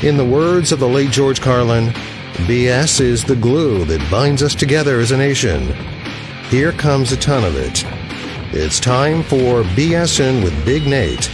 In the words of the late George Carlin, BS is the glue that binds us together as a nation. Here comes a ton of it. It's time for BSing with Big Nate.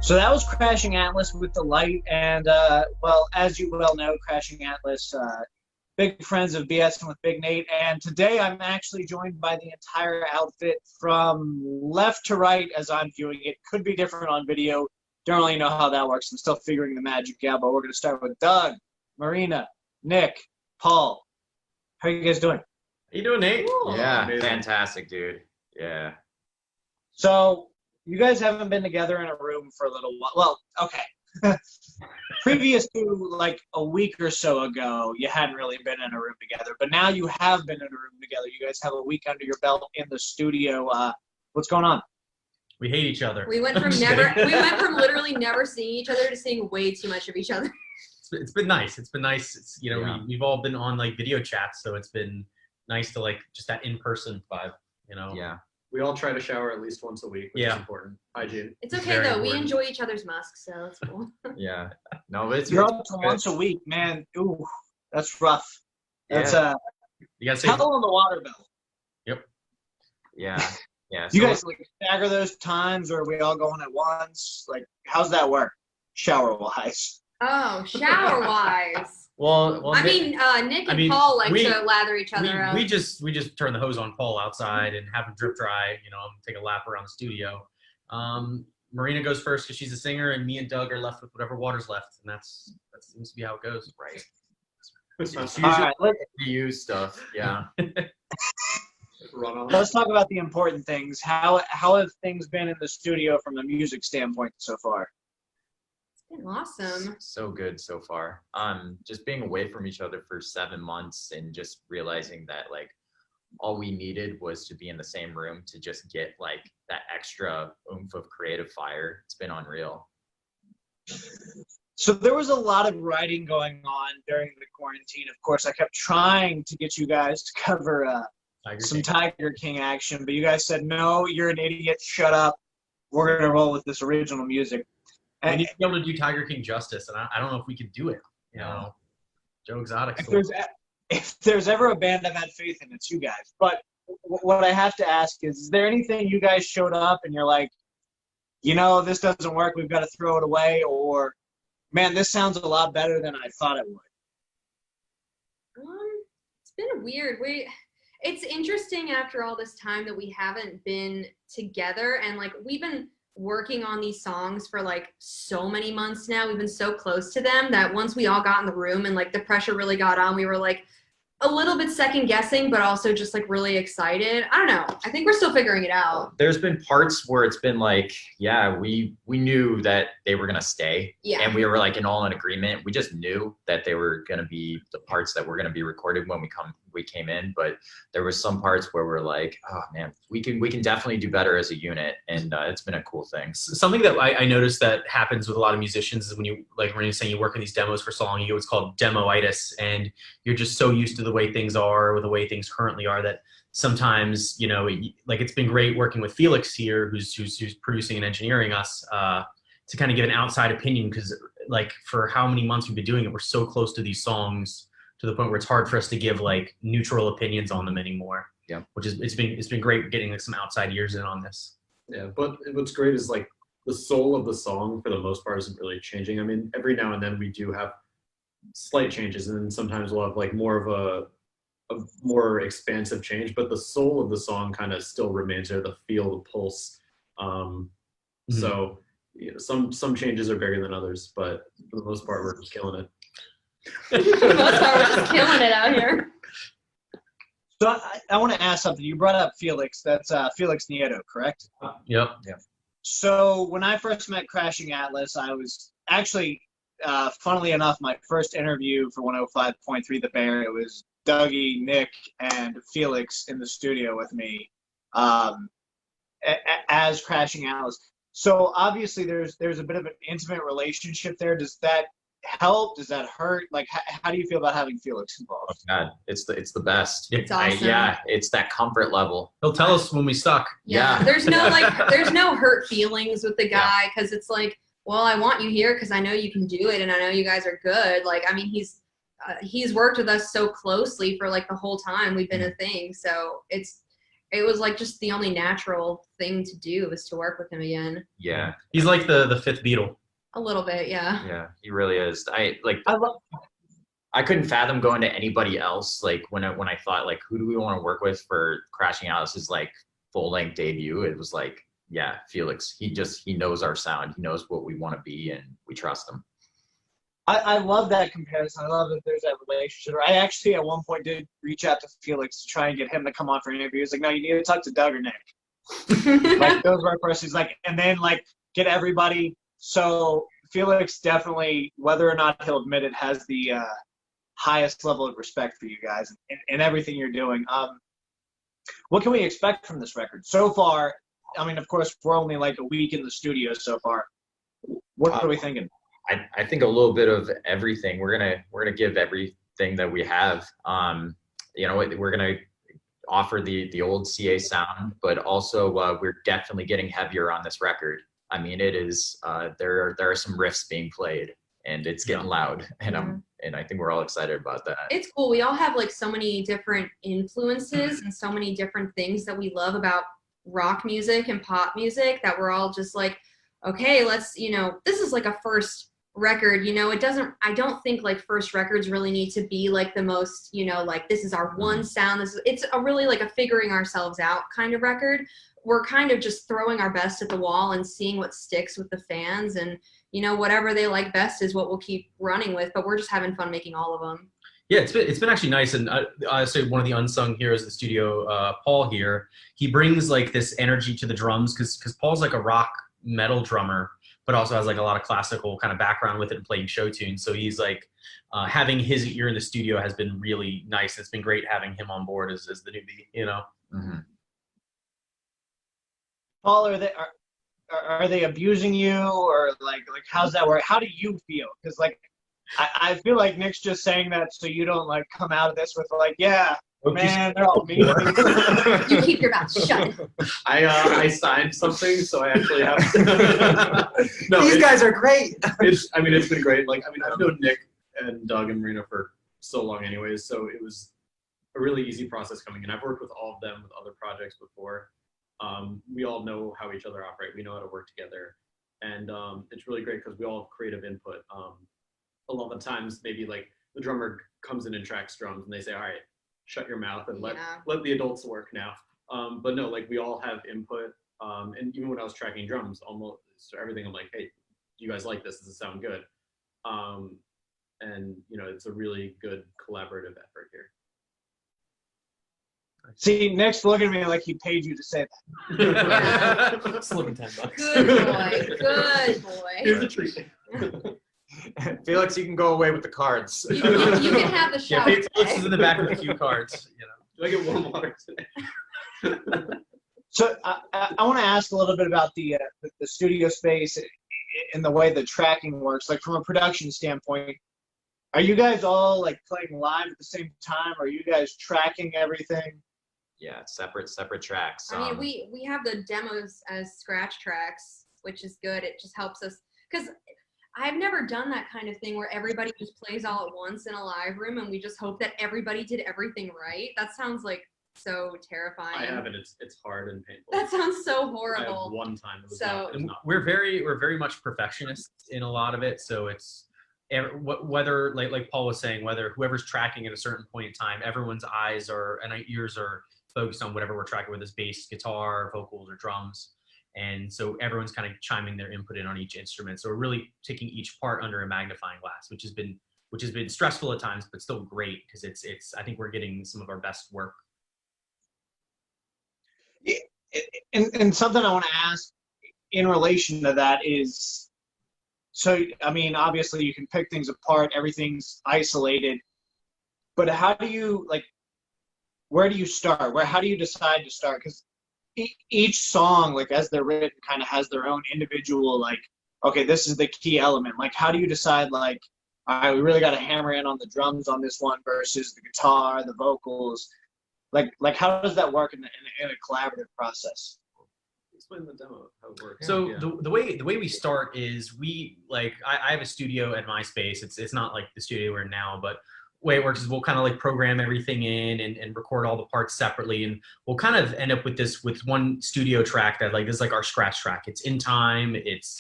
So that was Crashing Atlas with The Light, and well, as you well know, Crashing Atlas, big friends of BSing with Big Nate, and today I'm actually joined by the entire outfit from left to right as I'm viewing it. Could be different on video. Don't really know how that works. I'm still figuring the magic out, but we're going to start with Doug, Marina, Nick, Paul. How are you guys doing? How you doing, Nate? Cool. Yeah, Amazing. fantastic, dude. Yeah. So you guys haven't been together in a room for a little while. Well, okay. previous to like a week or so ago, you hadn't really been in a room together, but now you have been in a room together. You guys have a week under your belt in the studio. What's going on? We hate each other. We went from literally never seeing each other to seeing way too much of each other. It's been nice. It's been nice. It's Yeah. we've all been on like video chats, so it's been nice to like just that in-person vibe. Yeah. We all try to shower at least once a week, which is important. Hygiene. It's okay Very though. We important. enjoy each other's musks, so it's cool. Yeah. No, but it's You're it's up to good. once a week, man. Ooh, that's rough. That's You gotta say, hell on the water bill. Yeah. Yeah. You so- guys like stagger those times, or are we all going at once? Like, how's that work, shower wise? Oh, shower wise. well, I Nick- mean, Nick and I mean, Paul like we- to lather each other up. we just turn the hose on Paul outside and have him drip dry. Take a lap around the studio. Marina goes first because she's a singer, and me and Doug are left with whatever water's left, and that seems to be how it goes. Right. It's It's All usually right, reuse stuff. Yeah. run on. let's talk about the important things. How have things been in the studio from a music standpoint so far? It's been awesome. So good so far. Just being away from each other for 7 months and just realizing that like all we needed was to be in the same room to just get like that extra oomph of creative fire. It's been unreal. So there was a lot of writing going on during the quarantine. Of course, I kept trying to get you guys to cover Tiger some King. Tiger King action, but you guys said, no, you're an idiot, shut up. We're going to roll with this original music. We And need to be able to do Tiger King justice, and I don't know if we could do it. Joe Exotic. if there's ever a band I've had faith in, it's you guys. But what I have to ask is there anything you guys showed up and you're like, this doesn't work, we've got to throw it away, or, man, this sounds a lot better than I thought it would? It's been weird. It's interesting after all this time that we haven't been together, and like we've been working on these songs for like so many months now. We've been so close to them that once we all got in the room and like the pressure really got on, we were like a little bit second guessing, but also just like really excited. I don't know. I think we're still figuring it out. There's been parts where it's been like, yeah, we knew that they were gonna stay, Yeah. and we were like all in agreement. We just knew that they were gonna be the parts that were gonna be recorded when we came in. But there was some parts where we're like, oh man, we can definitely do better as a unit, and it's been a cool thing. Something that I noticed that happens with a lot of musicians is when you, like Marina saying, you work in these demos for so long, you get what's called demoitis, and you're just so used to the way things are or the way things currently are that sometimes, like it's been great working with Felix here, who's producing and engineering us, to kind of give an outside opinion, because like for how many months we've been doing it, we're so close to these songs to the point where it's hard for us to give like neutral opinions on them anymore. Yeah. Which is it's been great getting like some outside ears in on this. Yeah, but what's great is like the soul of the song for the most part isn't really changing. I mean, every now and then we do have slight changes, and then sometimes we'll have like more of a more expansive change, but the soul of the song kind of still remains there, the feel, the pulse. So some changes are bigger than others, but for the most part, we're just killing it. For the most part, we're just killing it out here. So I want to ask something. You brought up Felix. That's Felix Nieto, correct? Yep. So when I first met Crashing Atlas, I was actually, funnily enough, my first interview for 105.3 The Bear, it was Dougie, Nick, and Felix in the studio with me as Crashing Atlas. So obviously there's a bit of an intimate relationship there. Does that help? Does that hurt? Like, how do you feel about having Felix involved? God, it's the best. It's awesome. It's that comfort level. He'll tell us when we suck. Yeah. There's no hurt feelings with the guy, because it's like, well, I want you here because I know you can do it and I know you guys are good. Like, I mean, he's worked with us so closely for like the whole time we've been a thing. So it was like just the only natural thing to do was to work with him again. Yeah. He's like the fifth Beatle. A little bit, yeah. Yeah, he really is. I love I couldn't fathom going to anybody else. Like when I thought like, who do we want to work with for Crashing Atlas's like full length debut? It was like, yeah, Felix. He knows our sound. He knows what we want to be, and we trust him. I love that comparison. I love that there's that relationship. I actually at one point did reach out to Felix to try and get him to come on for an interview. He's like, no, you need to talk to Doug or Nick. Like those were our first. He's like, and then like get everybody. So Felix definitely, whether or not he'll admit it, has the highest level of respect for you guys and everything you're doing. What can we expect from this record so far? I mean, of course, we're only like a week in the studio so far. What are we thinking? I think a little bit of everything. We're gonna give everything that we have. You know, we're gonna offer the old CA sound, but also we're definitely getting heavier on this record. I mean, it is there are some riffs being played, and it's getting loud, and I think we're all excited about that. It's cool. We all have like so many different influences and so many different things that we love about rock music and pop music that we're all just like, okay, let's, you know, this is like a first record, you know, I don't think like first records really need to be like the most, you know, like this is our one sound. It's a really like a figuring ourselves out kind of record. We're kind of just throwing our best at the wall and seeing what sticks with the fans, and you know, whatever they like best is what we'll keep running with, but we're just having fun making all of them. Yeah, it's been actually nice, and I say one of the unsung heroes of the studio, Paul here. He brings like this energy to the drums because Paul's like a rock metal drummer, but also has like a lot of classical kind of background with it and playing show tunes. So he's like having his ear in the studio has been really nice. It's been great having him on board as the newbie, you know. Mm-hmm. Paul, are they abusing you, or like how's that work? How do you feel? Because like I feel like Nick's just saying that so you don't like come out of this with like, yeah, man, they're all mean. You keep your mouth shut. I signed something, so I actually have. No, these guys are great. It's been great. Like, I mean, I've known Nick and Doug and Marina for so long, anyways. So it was a really easy process coming in. I've worked with all of them with other projects before. We all know how each other operate. We know how to work together, and it's really great because we all have creative input. A lot of times, maybe like the drummer comes in and tracks drums, and they say, "All right, shut your mouth and let the adults work now." But no, like we all have input. And even when I was tracking drums, almost everything, I'm like, "Hey, do you guys like this? Does it sound good?" And you know, it's a really good collaborative effort here. See, Nick's looking at me like he paid you to say that. Slip him $10. Good boy. Good boy. Here's a treat. Felix, you can go away with the cards. You can have the Yeah, shower. Felix is in the back with a few cards, you know. Do I get warm water today? So I want to ask a little bit about the studio space and the way the tracking works. Like from a production standpoint, are you guys all like playing live at the same time? Or are you guys tracking everything? Yeah, separate tracks. I mean, we have the demos as scratch tracks, which is good. It just helps us because I've never done that kind of thing where everybody just plays all at once in a live room and we just hope that everybody did everything right. That sounds like so terrifying. I haven't. It's hard and painful. That sounds so I have horrible. one time. It was So- not We're very much perfectionists in a lot of it, so it's whether like Paul was saying, whether whoever's tracking at a certain point in time, everyone's eyes and ears are focused on whatever we're tracking, whether it's bass, guitar, vocals, or drums. And so everyone's kind of chiming their input in on each instrument. So we're really taking each part under a magnifying glass, which has been stressful at times, but still great because it's I think we're getting some of our best work. And something I want to ask in relation to that is, so I mean, obviously you can pick things apart, everything's isolated, but how do you like? Where do you start? How do you decide to start? Because each song, like as they're written, kind of has their own individual, like, okay, this is the key element. Like, how do you decide, like, all right, we really got to hammer in on the drums on this one versus the guitar, the vocals? Like how does that work in a collaborative process? Explain the demo how it works. So Yeah. the way we start is I have a studio at my space. It's not like the studio we're in now, but the way it works is we'll kind of like program everything in and record all the parts separately, and we'll kind of end up with one studio track that like is like our scratch track. It's in time, it's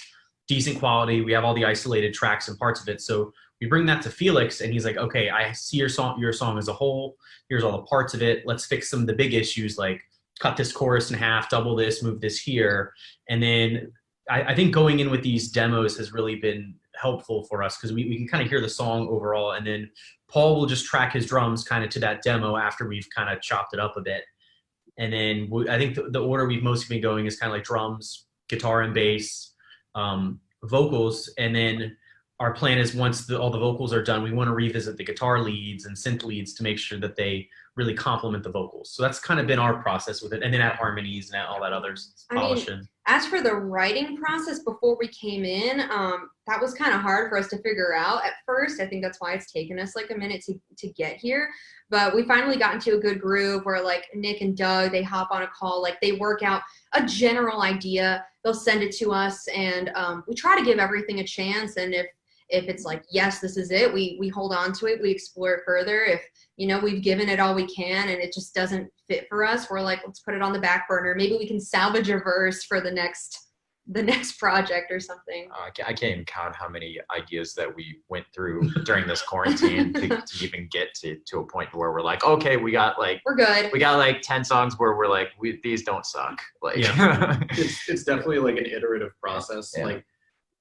decent quality. We have all the isolated tracks and parts of it. So we bring that to Felix, and he's like, okay, I see your song as a whole. Here's all the parts of it. Let's fix some of the big issues, like cut this chorus in half, double this, move this here. And then I think going in with these demos has really been helpful for us because we can kind of hear the song overall, and then Paul will just track his drums kind of to that demo after we've kind of chopped it up a bit. And then I think the order we've mostly been going is kind of like drums, guitar and bass, vocals, and then our plan is once all the vocals are done, we want to revisit the guitar leads and synth leads to make sure that they really complement the vocals. So that's kind of been our process with it, and then add harmonies and all that other polishing. As for the writing process before we came in, that was kind of hard for us to figure out at first. I think that's why it's taken us like a minute to get here. But we finally got into a good groove where like Nick and Doug, they hop on a call, like they work out a general idea, they'll send it to us, and we try to give everything a chance. And if it's like, yes, this is it, we hold on to it, we explore it further. If, you know, we've given it all we can and it just doesn't fit for us, we're like, let's put it on the back burner. Maybe we can salvage a verse for the next project or something. I can't even count how many ideas that we went through during this quarantine to even get to a point where we're like, okay, we're good. We got like 10 songs where we're like, these don't suck. Like, yeah. it's definitely like an iterative process. Yeah.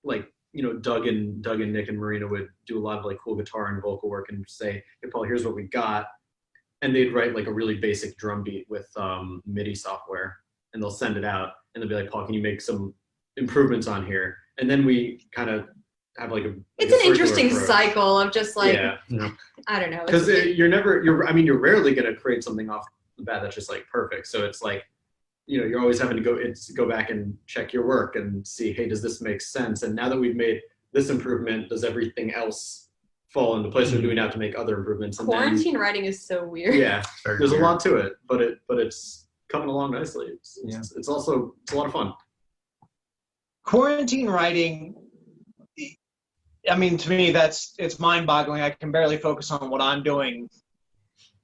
Like, you know, Doug and Nick and Marina would do a lot of like cool guitar and vocal work and say, hey, Paul, here's what we got. And they'd write like a really basic drum beat with MIDI software, and they'll send it out and they'll be like, Paul, can you make some improvements on here? And then we kind of have like it's an interesting cycle of just like, I don't know. Because you're rarely going to create something off the bat that's just like perfect. So it's like, you know, you're always having to go back and check your work and see, hey, does this make sense? And now that we've made this improvement, does everything else fall into place, or do we have to make other improvements? And quarantine writing is so weird. Yeah, there's a lot to it, but it's coming along nicely. It's also a lot of fun. Quarantine writing, I mean, to me, it's mind-boggling. I can barely focus on what I'm doing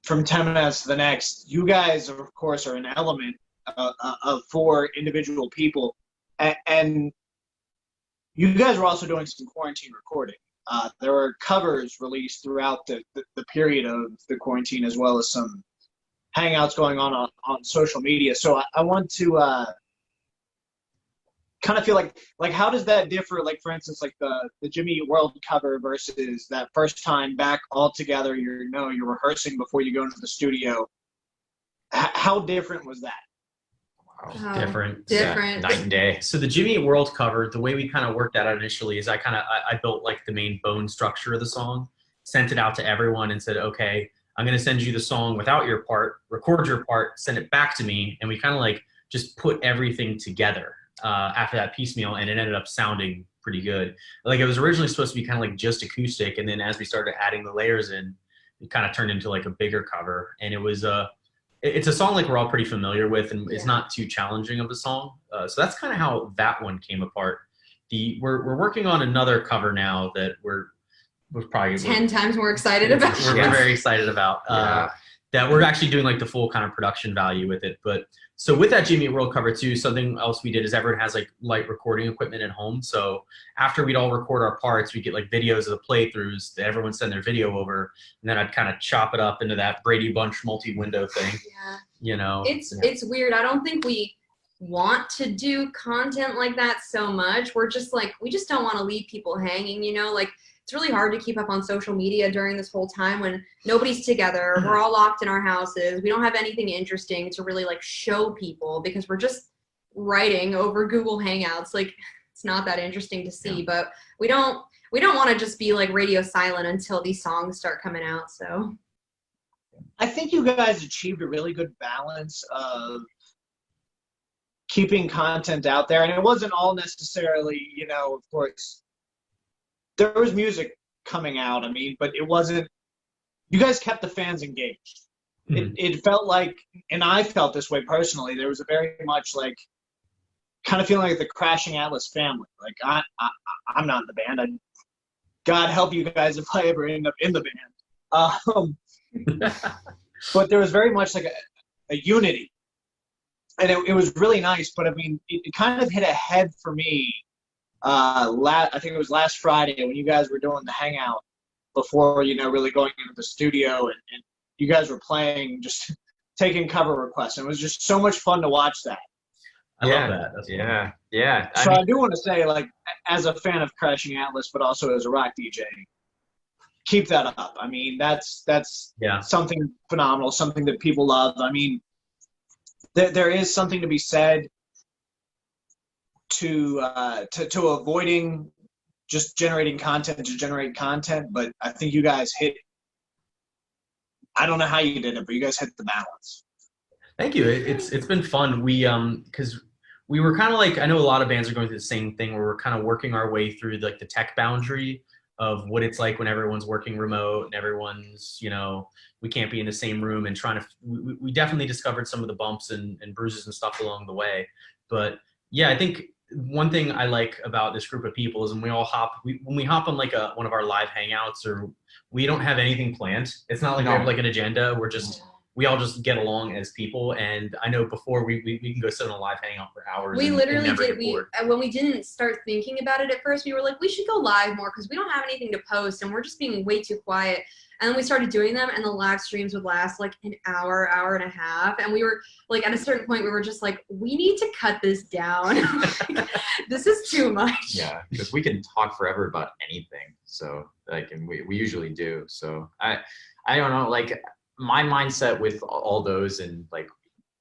from 10 minutes to the next. You guys, of course, are an element of 4 individual people, and you guys were also doing some quarantine recording. There were covers released throughout the period of the quarantine, as well as some hangouts going on social media. So I want to kind of feel like how does that differ? Like, for instance, like the Jimmy Eat World cover versus that first time back all together. You're rehearsing before you go into the studio. How different was that? Different. Night and day. So the Jimmy Eat World cover, the way we kind of worked that out initially is I built like the main bone structure of the song, sent it out to everyone and said, okay, I'm going to send you the song without your part, record your part, send it back to me. And we kind of like just put everything together after that piecemeal, and it ended up sounding pretty good. Like, it was originally supposed to be kind of like just acoustic, and then as we started adding the layers in, it kind of turned into like a bigger cover. And it was it's a song like we're all pretty familiar with, and it's not too challenging of a song. So that's kind of how that one came apart. We're working on another cover now that we're probably 10 times more excited about. We're very excited about that. We're actually doing like the full kind of production value with it. But so with that Jimmy Eat World cover too, something else we did is everyone has like light recording equipment at home. So after we'd all record our parts, we get like videos of the playthroughs that everyone send their video over, and then I'd kind of chop it up into that Brady Bunch multi-window thing. Yeah. You know, it's weird. I don't think we want to do content like that so much. We're just like, we just don't want to leave people hanging, you know, like it's really hard to keep up on social media during this whole time when nobody's together. We're all locked in our houses. We don't have anything interesting to really like show people because we're just writing over Google Hangouts. Like, it's not that interesting to see, but we don't want to just be like radio silent until these songs start coming out. So I think you guys achieved a really good balance of keeping content out there. And it wasn't all necessarily, you know, of course, there was music coming out, I mean, but it wasn't, you guys kept the fans engaged. Mm-hmm. It felt like, and I felt this way personally, there was a very much like, kind of feeling like the Crashing Atlas family. Like, I'm not in the band. God help you guys if I ever end up in the band. But there was very much like a unity. And it was really nice, but I mean, it kind of hit a head for me. I think it was last Friday when you guys were doing the hangout before, you know, really going into the studio, and you guys were playing, just taking cover requests. And it was just so much fun to watch that. I love that. That's yeah. So I do want to say, like, as a fan of Crashing Atlas, but also as a rock DJ, keep that up. I mean, that's something phenomenal, something that people love. I mean, there is something to be said to avoiding just generating content to generate content, but I think you guys hit. I don't know how you did it, but you guys hit the balance. Thank you. It's been fun. We because we were kind of like, I know a lot of bands are going through the same thing where we're kind of working our way through like the tech boundary of what it's like when everyone's working remote and everyone's, you know, we can't be in the same room, and trying to we definitely discovered some of the bumps and bruises and stuff along the way. But yeah, I think one thing I like about this group of people is when we when we hop on like one of our live hangouts, or we don't have anything planned. It's not like we have like an agenda. We all just get along as people. And I know before we can go sit on a live hangout for hours. We literally never did. get bored. When we didn't start thinking about it at first, we were like, we should go live more because we don't have anything to post and we're just being way too quiet. And then we started doing them, and the live streams would last like an hour, hour and a half. And we were like, at a certain point, we were just like, we need to cut this down. This is too much. Yeah, because we can talk forever about anything. So like, and we usually do. So I don't know, like my mindset with all those and like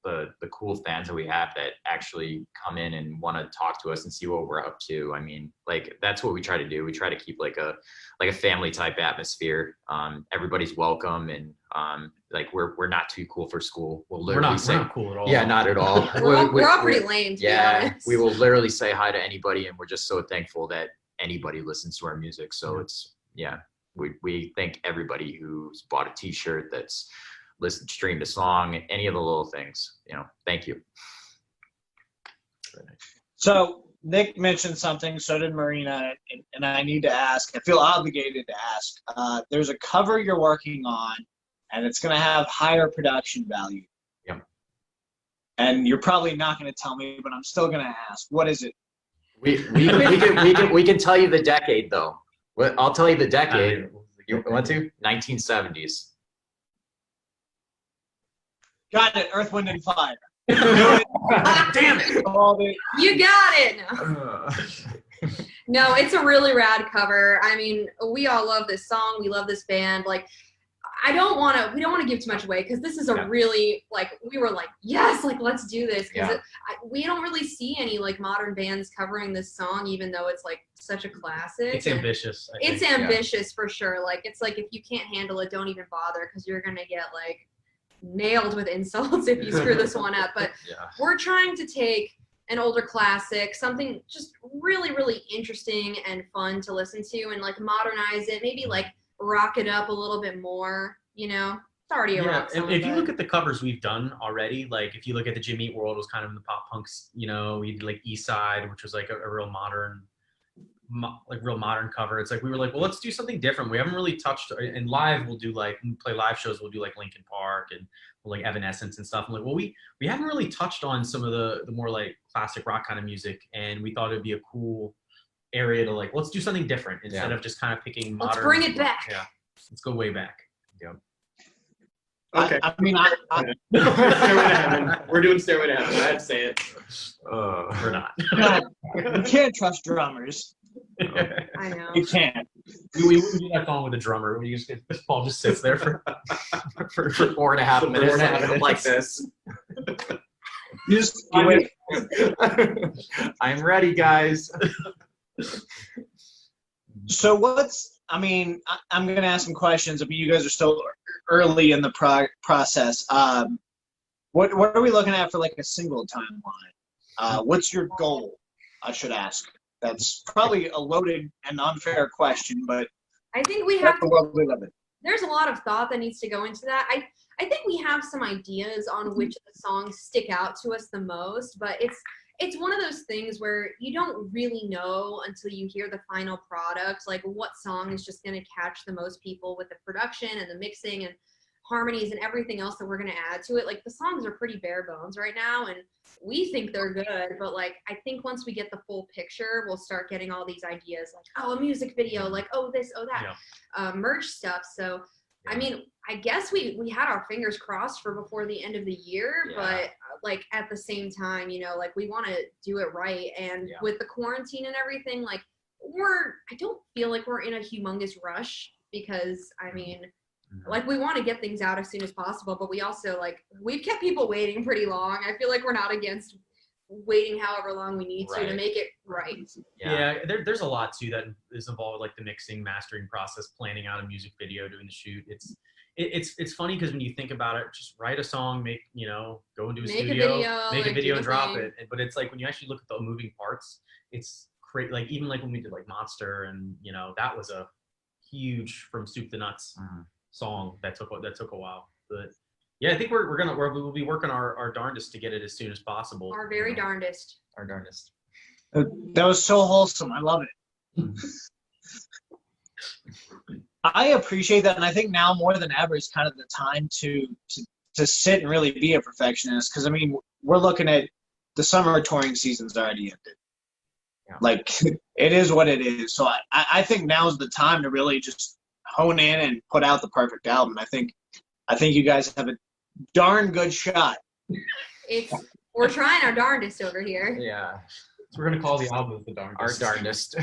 the cool fans that we have that actually come in and want to talk to us and see what we're up to. I mean, like that's what we try to do. We try to keep like a family type atmosphere. Everybody's welcome, and like we're not too cool for school. We'll literally we're not cool at all. Yeah, not at all. We're all pretty lame, to be honest. We will literally say hi to anybody, and we're just so thankful that anybody listens to our music. So it's, yeah, we thank everybody who's bought a t-shirt, that's streamed a song, any of the little things, you know, thank you. So Nick mentioned something, so did Marina, and I need to ask, I feel obligated to ask. There's a cover you're working on, and it's going to have higher production value. Yep. And you're probably not going to tell me, but I'm still going to ask. What is it? We can tell you the decade though. I'll tell you the decade. You want to? 1970s. Got it. Earth, Wind, and Fire. Damn it! You got it. No, it's a really rad cover. I mean, we all love this song. We love this band. Like, we don't want to give too much away, because this is a really, like, we were like, yes, like, let's do this. Because we don't really see any, like, modern bands covering this song, even though it's, like, such a classic. It's ambitious. It's ambitious for sure. Like, it's like, if you can't handle it, don't even bother, because you're going to get, like, nailed with insults if you screw this one up. But we're trying to take an older classic, something just really, really interesting and fun to listen to, and, like, modernize it, maybe, like, rock it up a little bit more, you know. It's already a rock song. If you look at the covers we've done already, like if you look at the Jimmy Eat World, was kind of in the pop punks, you know, we did like East Side, which was like a real modern cover. It's like we were like, well, let's do something different. We haven't really touched, and live we'll do, like, when we play live shows, we'll do like Linkin Park and like Evanescence and stuff. I'm like, well, we haven't really touched on some of the more like classic rock kind of music, and we thought it'd be a cool area to, like, let's do something different instead of just kind of picking modern. Let's bring it back. Yeah, let's go way back. Yep. Okay. I mean, Stairway to Heaven. We're doing Stairway to Heaven. I had to say it. We're not. you can't trust drummers. I know. You can't. We do that song with the drummer. Paul just sits there for 4.5 minutes. Like this. I'm ready, guys. So I'm going to ask some questions. I mean, you guys are still early in the process. What are we looking at for, like, a single timeline? What's your goal, I should ask? That's probably a loaded and unfair question, but I think we have that's the world we live in. There's a lot of thought that needs to go into that. I think we have some ideas on which of the songs stick out to us the most, but it's one of those things where you don't really know until you hear the final product, like what song is just going to catch the most people with the production and the mixing and harmonies and everything else that we're going to add to it. Like, the songs are pretty bare bones right now, and we think they're good, but, like, I think once we get the full picture, we'll start getting all these ideas, like, oh, a music video, like, oh, this, oh, that, merch stuff. So, I mean, I guess we had our fingers crossed for before the end of the year, but, like, at the same time, you know, like, we want to do it right. And with the quarantine and everything, like, I don't feel like we're in a humongous rush, because, I mean, like, we want to get things out as soon as possible, but we also, like, we've kept people waiting pretty long. I feel like we're not against waiting however long we need to Right. make it right. Yeah, there's a lot too that is involved, like the mixing, mastering process, planning out a music video, doing the shoot. It's funny because when you think about it, just write a song, go into a Make a studio, video, make a like, video do and the drop thing. it. But it's like when you actually look at the moving parts, it's great. Like even like when we did like Monster, and that was a huge from soup to nuts song that took a while. But yeah, I think we'll be working our darndest to get it as soon as possible. Our very darndest. Our darndest. That was so wholesome. I love it. I appreciate that, and I think now more than ever is kind of the time to sit and really be a perfectionist. Because I mean, we're looking at the summer touring season's already ended. Yeah. Like it is what it is. So I think now's the time to really just hone in and put out the perfect album. I think you guys have a darn good shot. We're trying our darndest over here. Yeah. So we're gonna call the album the darndest. Our darndest.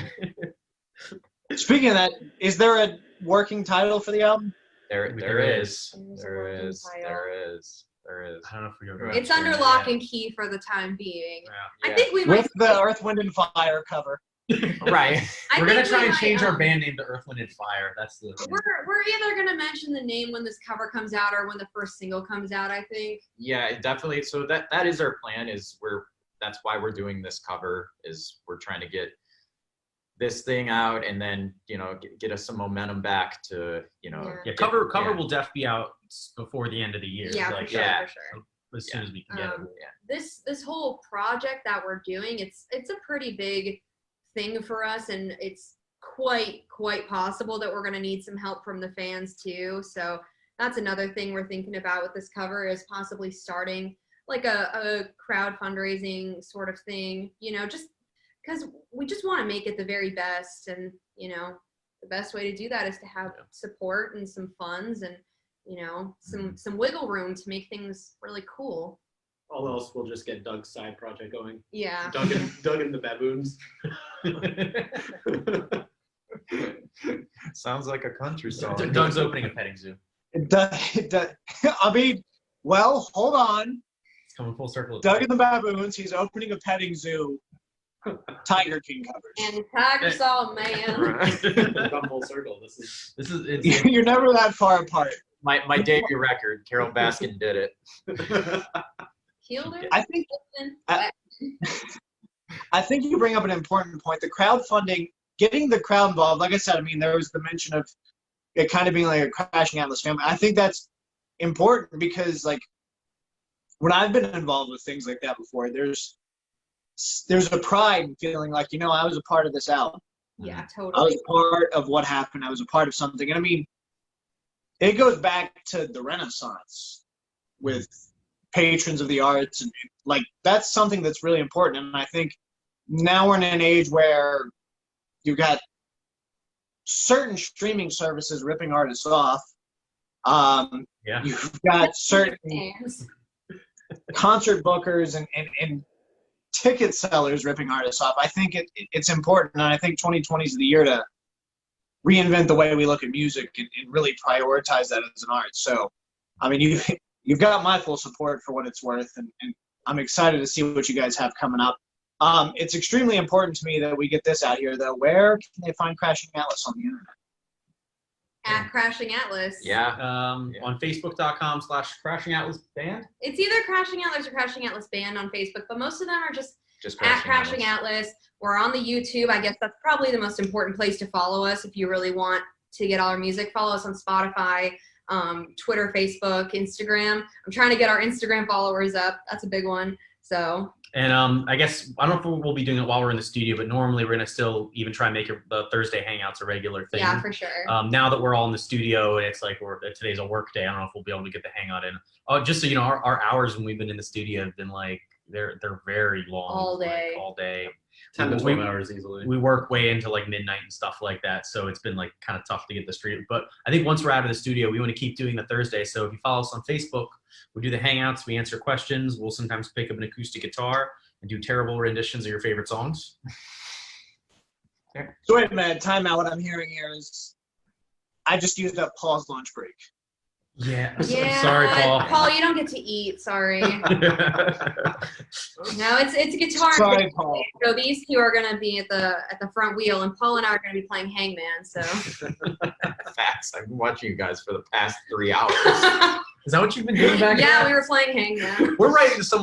Speaking of that, is there a working title for the album? There There's a is. working There is. title. There is. There is. I don't know if we're gonna. It's under lock and key for the time being. Yeah. I think we might. With the Earth, Wind, and Fire cover. Right. I We're gonna think try we and might, change our band name to Earth, Wind, and Fire. That's the. We're either gonna mention the name when this cover comes out or when the first single comes out. I think. Yeah, definitely. So that is our plan. That's why we're doing this cover. Is we're trying to get this thing out and then get us some momentum back to Yeah, cover yeah. will def be out before the end of the year. Yeah, like, for sure, yeah. for sure. as soon as we can get it. This whole project that we're doing, it's a pretty big thing for us, and it's quite possible that we're going to need some help from the fans too. So that's another thing we're thinking about with this cover, is possibly starting like a crowd fundraising sort of thing, just because we just want to make it the very best. And the best way to do that is to have support and some funds and some wiggle room to make things really cool. All else, we'll just get Doug's side project going. Yeah. Doug and the baboons. Sounds like a country song. Doug's opening a petting zoo. I mean, well, hold on. It's coming full circle. Doug and the Baboons, he's opening a petting zoo. Tiger King covers. And Tiger Saw, man. Come full circle. This is It's You're never that far apart. My debut record, Carol Baskin did it. Killed her. I think you bring up an important point. The crowdfunding, getting the crowd involved. Like I said, I mean, there was the mention of it kind of being like a Crashing Atlas family. I think that's important because, like, when I've been involved with things like that before, there's a pride in feeling like, I was a part of this album. Yeah, I was totally. a part of what happened. I was a part of something. And I mean, it goes back to the Renaissance with patrons of the arts. And like, that's something that's really important. And I think now we're in an age where you've got certain streaming services ripping artists off. Yeah. You've got certain Fans. concert bookers and ticket sellers ripping artists off. I think it's important, and I think 2020 is the year to reinvent the way we look at music and really prioritize that as an art. So, I mean, you've got my full support for what it's worth, and I'm excited to see what you guys have coming up. It's extremely important to me that we get this out here, though. Where can they find Crashing Atlas on the internet? At Crashing Atlas. Yeah. On Facebook.com/Crashing Atlas Band. It's either Crashing Atlas or Crashing Atlas Band on Facebook, but most of them are just Just at Crashing Atlas. We're on the YouTube. I guess that's probably the most important place to follow us if you really want to get all our music. Follow us on Spotify, Twitter, Facebook, Instagram. I'm trying to get our Instagram followers up. That's a big one. So. And I guess, I don't know if we'll be doing it while we're in the studio, but normally we're going to still even try and make the Thursday Hangouts a regular thing. Yeah, for sure. Now that we're all in the studio and it's like today's a work day, I don't know if we'll be able to get the hangout in. Oh, just so you know, our hours when we've been in the studio have been like, they're very long. All day. Like, all day. 10 to 12 hours easily. We work way into like midnight and stuff like that, so it's been like kind of tough to get the street. But I think once we're out of the studio, we want to keep doing the Thursday. So if you follow us on Facebook, we do the Hangouts, we answer questions. We'll sometimes pick up an acoustic guitar and do terrible renditions of your favorite songs. So wait a minute, time out. What I'm hearing here is I just used up Paul's lunch break. Yeah. Yeah. Sorry, Paul. Paul, you don't get to eat. Sorry. No, it's guitar. Sorry, Paul. So these two are gonna be at the front wheel, and Paul and I are gonna be playing Hangman. So. Facts. I've been watching you guys for the past 3 hours. Is that what you've been doing back Yeah, there? we were playing Hangman. We're writing some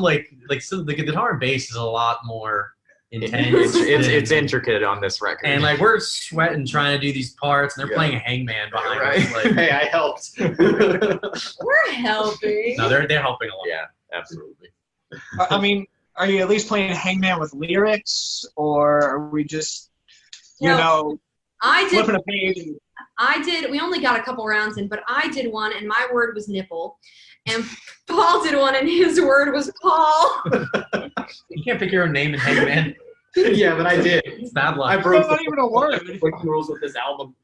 so the guitar and bass is a lot more intense. It's intricate on this record. And like we're sweating trying to do these parts, and they're Yeah. playing a Hangman behind Right. us. Like, Hey, I helped. We're helping. no, they're helping a lot. yeah, absolutely. I mean, are you at least playing Hangman with lyrics, or are we just, you No. know, I did. flipping a page? And, We only got a couple rounds in, but I did one, and my word was nipple. And Paul did one, and his word was Paul. You can't pick your own name in Hangman. Yeah, but I did. It's bad I luck. that's broke not the even a word. rules with this album.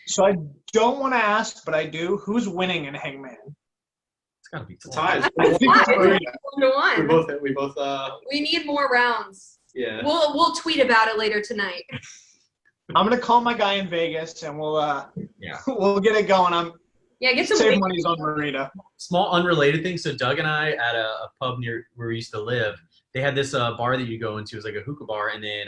So I don't want to ask, but I do. Who's winning in Hangman? It's gotta be Ties. I think it's Marina. We 1-1. both We need more rounds. yeah. We'll tweet about it later tonight. I'm gonna call my guy in Vegas, and we'll Yeah. we'll get it going. I'm Yeah, get some. save money's on Marina. Small unrelated thing. So Doug and I at a pub near where we used to live, they had this bar that you go into. It was like a hookah bar, and then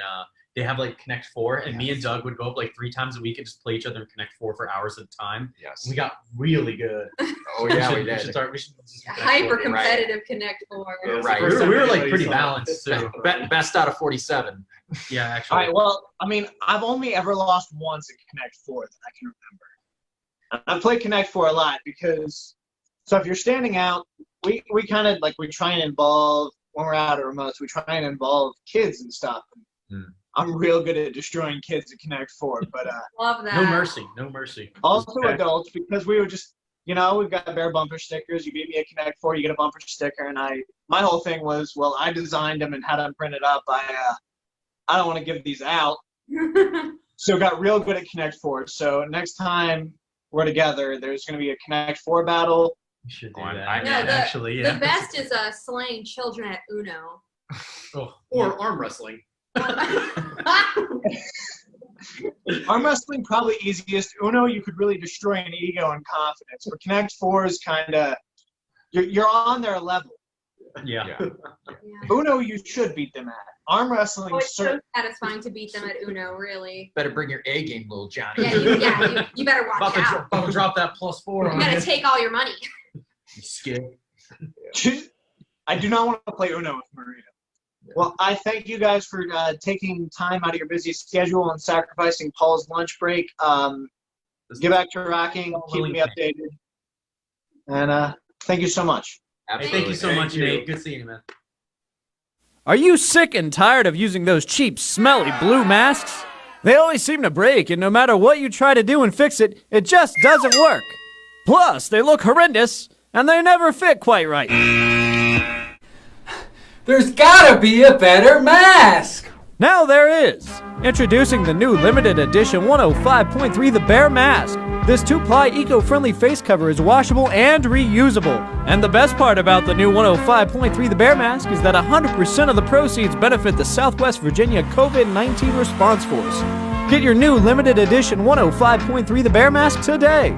they have like Connect Four, and me and Doug would go up like 3 times a week and just play each other in Connect Four for hours at a time. Yes. We got really good. Oh yeah, we We did. should start. We should just Hyper competitive Connect Four. Yeah, it's the Right. first We time were like anybody pretty saw balanced it. too. Best out of 47. Yeah, All actually. right. Well, I mean, I've only ever lost once at Connect Four that I can remember. I play Connect Four a lot because, so if you're standing out, we kind of like we try and involve when we're out at remotes, we try and involve kids and stuff. I'm real good at destroying kids at Connect Four, but Love that. No mercy. No mercy. also Okay. adults because we were just, you know, we've got Bear bumper stickers. You gave me a Connect Four, you get a bumper sticker, and my whole thing was, well, I designed them and had them printed up. I don't want to give these out, so got real good at Connect Four. So next time we're together, there's going to be a Connect Four battle. We should do Oh, that. I- No, actually, yeah. The best is slaying children at Uno. Oh, Or arm wrestling. Arm wrestling probably easiest. Uno, you could really destroy an ego and confidence, but Connect Four is kind of you're on their level. yeah. Yeah. Yeah. Uno, you should beat them at. Arm wrestling, Oh, it's so certain. satisfying to beat them at Uno, really. Better bring your A game, little Johnny. You better watch out. About to drop that +4 You on gotta you. take all your money. You skip. I do not want to play Uno with Marina. Well, I thank you guys for taking time out of your busy schedule and sacrificing Paul's lunch break. Get back to rocking, keep me updated, and thank you so much. Hey, thank you so Thank much, you. Nate. Good seeing you, man. Are you sick and tired of using those cheap, smelly blue masks? They always seem to break, and no matter what you try to do and fix it, it just doesn't work. Plus, they look horrendous, and they never fit quite right. There's gotta be a better mask! Now there is! Introducing the new limited edition 105.3 The Bear Mask. This 2-ply eco-friendly face cover is washable and reusable. And the best part about the new 105.3 The Bear Mask is that 100% of the proceeds benefit the Southwest Virginia COVID-19 Response Force. Get your new limited edition 105.3 The Bear Mask today.